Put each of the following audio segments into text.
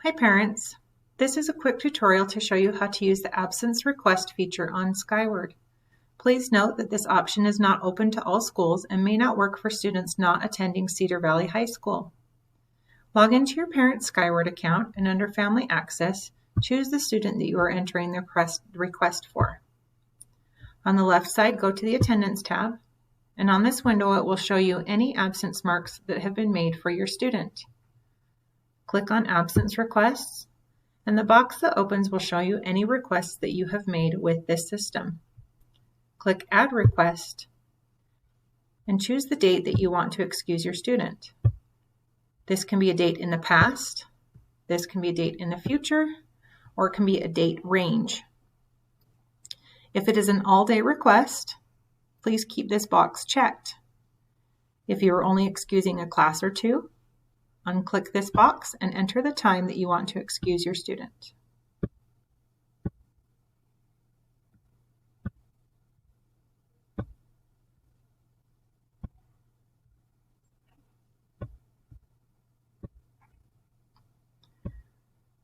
Hi parents, this is a quick tutorial to show you how to use the absence request feature on Skyward. Please note that this option is not open to all schools and may not work for students not attending Cedar Valley High School. Log into your parent's Skyward account and under Family Access, choose the student that you are entering the request for. On the left side, go to the Attendance tab, and on this window it will show you any absence marks that have been made for your student. Click on Absence Requests, and the box that opens will show you any requests that you have made with this system. Click Add Request, and choose the date that you want to excuse your student. This can be a date in the past, this can be a date in the future, or it can be a date range. If it is an all-day request, please keep this box checked. If you are only excusing a class or two, unclick this box and enter the time that you want to excuse your student.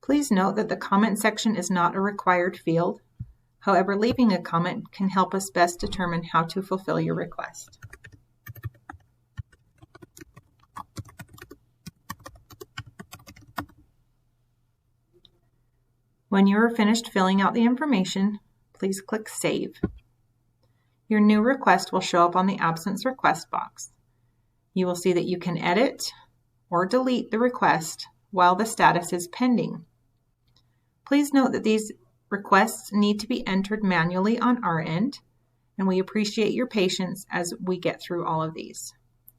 Please note that the comment section is not a required field. However, leaving a comment can help us best determine how to fulfill your request. When you are finished filling out the information, please click Save. Your new request will show up on the Absence Request box. You will see that you can edit or delete the request while the status is pending. Please note that these requests need to be entered manually on our end, and we appreciate your patience as we get through all of these.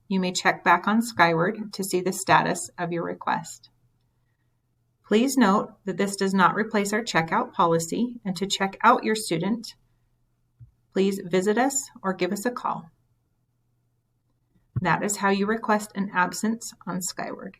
You may check back on Skyward to see the status of your request. Please note that this does not replace our checkout policy, and to check out your student, please visit us or give us a call. That is how you request an absence on Skyward.